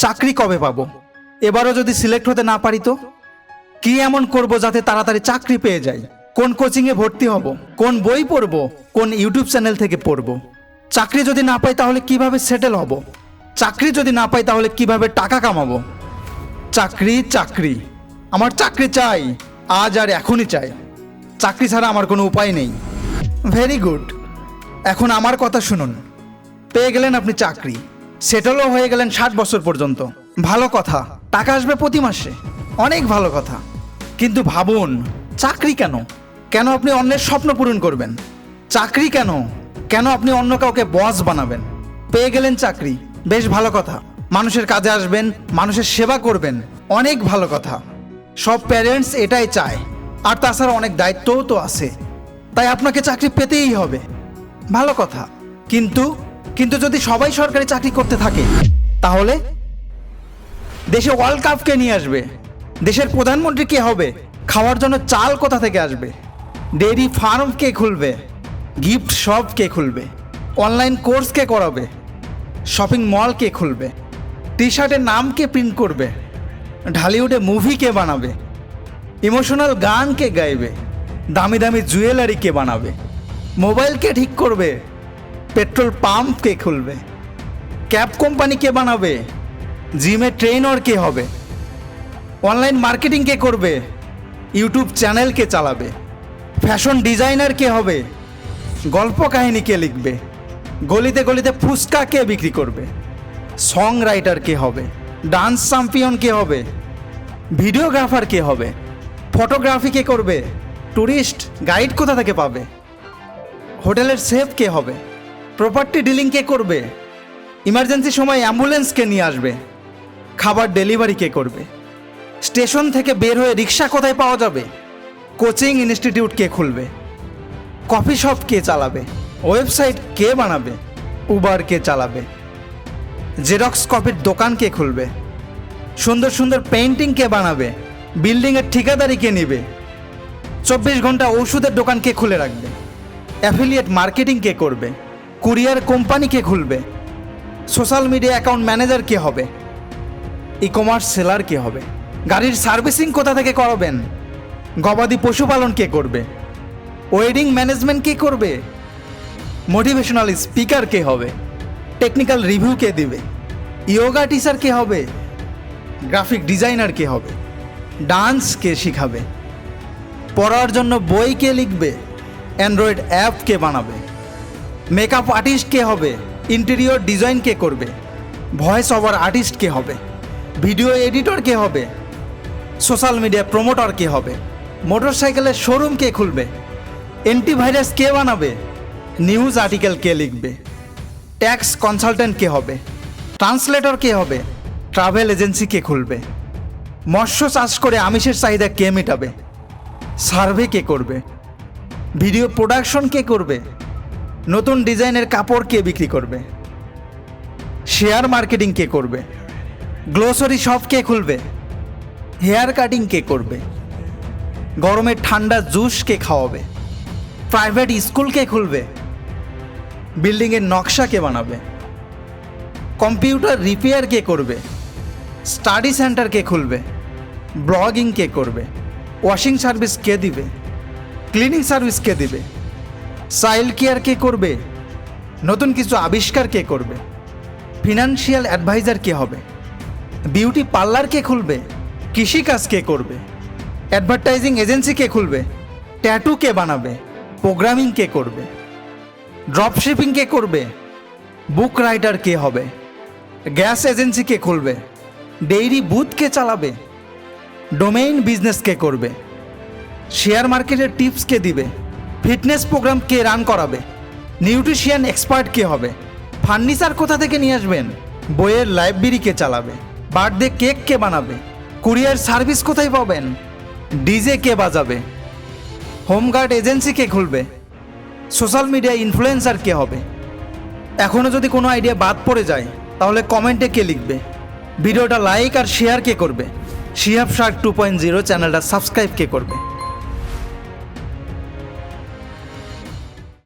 চাকরি কবে পাবো? এবারও যদি সিলেক্ট হতে না পারি তো কি এমন করব যাতে তাড়াতাড়ি চাকরি পেয়ে যাই? কোন কোচিংয়ে ভর্তি হব? কোন বই পড়ব? কোন ইউটিউব চ্যানেল থেকে পড়ব? চাকরি যদি না পাই তাহলে কিভাবে সেটেল হব? চাকরি যদি না পাই তাহলে কিভাবে টাকা কামাবো? চাকরি চাকরি, আমার চাকরি চাই, আজ আর এখনই চাই। চাকরি ছাড়া আমার কোনো উপায় নেই। ভেরি গুড, এখন আমার কথা শুনুন। পেয়ে গেলেন আপনি চাকরি, সেটেলও হয়ে গেলেন 60 বছর পর্যন্ত। ভালো কথা, টাকা আসবে প্রতি মাসে, অনেক ভালো কথা। কিন্তু ভাবুন, চাকরি কেন? কেন আপনি অন্যের স্বপ্ন পূরণ করবেন? চাকরি কেন? কেন আপনি অন্য কাউকে বস বানাবেন? পেয়ে গেলেন চাকরি, বেশ ভালো কথা। মানুষের কাজে আসবেন, মানুষের সেবা করবেন, অনেক ভালো কথা। সব প্যারেন্টস এটাই চায়। আর তাছাড়া অনেক দায়িত্বও তো আছে, তাই আপনাকে চাকরি পেতেই হবে। ভালো কথা। কিন্তু কিন্তু যদি সবাই সরকারি চাকরি করতে থাকে তাহলে দেশে ওয়ার্ল্ড কাপ কে নিয়ে আসবে? দেশের প্রধানমন্ত্রী কে হবে? খাওয়ার জন্য চাল কোথা থেকে আসবে? ডেইরি ফার্ম কে খুলবে? গিফট শপ কে খুলবে? অনলাইন কোর্স কে করাবে? শপিং মল কে খুলবে? টি শার্টের নাম কে প্রিন্ট করবে? ঢালিউডে মুভি কে বানাবে? ইমোশনাল গান কে গাইবে? দামি দামি জুয়েলারি কে বানাবে? মোবাইল কে ঠিক করবে? পেট্রোল পাম্প কে খুলবে? ক্যাব কোম্পানি কে বানাবে? জিমে ট্রেইনার কে হবে? অনলাইন মার্কেটিং কে করবে? ইউটিউব চ্যানেল কে চালাবে? ফ্যাশন ডিজাইনার কে হবে? গল্প কাহিনী কে লিখবে? গলিতে গলিতে ফুচকা কে বিক্রি করবে? সং রাইটার কে হবে? ডান্স চ্যাম্পিয়ন কে হবে? ভিডিওগ্রাফার কে হবে? ফটোগ্রাফি কে করবে? ট্যুরিস্ট গাইড কোথা থেকে পাবে? হোটেলের শেফ কে হবে? প্রপার্টি ডিলিং কে করবে? ইমার্জেন্সি সময় অ্যাম্বুলেন্স কে নিয়ে আসবে? খাবার ডেলিভারি কে করবে? স্টেশন থেকে বের হয়ে রিক্সা কোথায় পাওয়া যাবে? কোচিং ইনস্টিটিউট কে খুলবে? কফি শপ কে চালাবে? ওয়েবসাইট কে বানাবে? উবার কে চালাবে? জেরক্স কপির দোকান কে খুলবে? সুন্দর সুন্দর পেইন্টিং কে বানাবে? বিল্ডিংয়ের ঠিকাদারি কে নেবে? 24 ঘন্টা ওষুধের দোকান কে খুলে রাখবে? অ্যাফিলিয়েট মার্কেটিং কে করবে? কুরিয়ার কোম্পানি কে খুলবে? সোশ্যাল মিডিয়া অ্যাকাউন্ট ম্যানেজার কে হবে? ই কমার্স সেলার কে হবে? গাড়ির সার্ভিসিং কোথা থেকে করাবেন? গবাদি পশুপালন কে করবে? ওয়েডিং ম্যানেজমেন্ট কে করবে? মোটিভেশনাল স্পিকার কে হবে? টেকনিক্যাল রিভিউ কে দিবে? ইয়োগা টিচার কে হবে? গ্রাফিক ডিজাইনার কে হবে? ডান্স কে শিখাবে? পড়ার জন্য বই কে লিখবে? অ্যান্ড্রয়েড অ্যাপ কে বানাবে? মেকআপ আর্টিস্ট কে হবে? ইন্টেরিয়র ডিজাইন কে করবে? ভয়েস ওভার আর্টিস্ট কে হবে? ভিডিও এডিটর কে হবে? সোশ্যাল মিডিয়া প্রমোটর কে হবে? মোটরসাইকেলের শোরুম কে খুলবে? অ্যান্টিভাইরাস কে বানাবে? নিউজ আর্টিকেল কে লিখবে? ট্যাক্স কনসালটেন্ট কে হবে? ট্রান্সলেটর কে হবে? ট্রাভেল এজেন্সি কে খুলবে? মৎস্য চাষ করে আমিষের চাহিদা কে মেটাবে? সার্ভে কে করবে? ভিডিও প্রোডাকশন কে করবে? নতুন ডিজাইনের কাপড় কে বিক্রি করবে? শেয়ার মার্কেটিং কে করবে? গ্লোসারি শপ কে খুলবে? হেয়ার কাটিং কে করবে? গরমে ঠান্ডা জুস কে খাওয়াবে? প্রাইভেট স্কুল কে খুলবে? বিল্ডিংয়ের নকশা কে বানাবে? কম্পিউটার রিপেয়ার কে করবে? স্টাডি সেন্টার কে খুলবে? ব্লগিং কে করবে? ওয়াশিং সার্ভিস কে দিবে? ক্লিনিং সার্ভিস কে দিবে? চাইল্ড কেয়ার কে করবে? নতুন কিছু আবিষ্কার কে করবে? ফিনান্সিয়াল অ্যাডভাইজার কে হবে? বিউটি পার্লার কে খুলবে? কৃষিকাজ কে করবে? অ্যাডভার্টাইজিং এজেন্সি কে খুলবে? ট্যাটু কে বানাবে? প্রোগ্রামিং কে করবে? ড্রপশিপিং কে করবে? বুক রাইটার কে হবে? গ্যাস এজেন্সি কে খুলবে? ডেইরি বুথ কে চালাবে? ডোমেইন বিজনেস কে করবে? শেয়ার মার্কেটের টিপস কে দিবে? ফিটনেস প্রোগ্রাম কে রান করাবে? নিউট্রিশিয়ান এক্সপার্ট কে হবে? ফার্নিচার কোথা থেকে নিয়ে আসবেন? বইয়ের লাইব্রেরি কে চালাবে? বার্থডে কেক কে বানাবে? কুরিয়ার সার্ভিস কোথায় পাবেন? ডিজে কে বাজাবে? হোমগার্ড এজেন্সি কে খুলবে? সোশ্যাল মিডিয়া ইনফ্লুয়েন্সার কে হবে? এখনও যদি কোনো আইডিয়া বাদ পড়ে যায় তাহলে কমেন্টে কে লিখবে? ভিডিওটা লাইক আর শেয়ার কে করবে? শিহাব শার্ক 2.0 চ্যানেলটা সাবস্ক্রাইব কে করবে?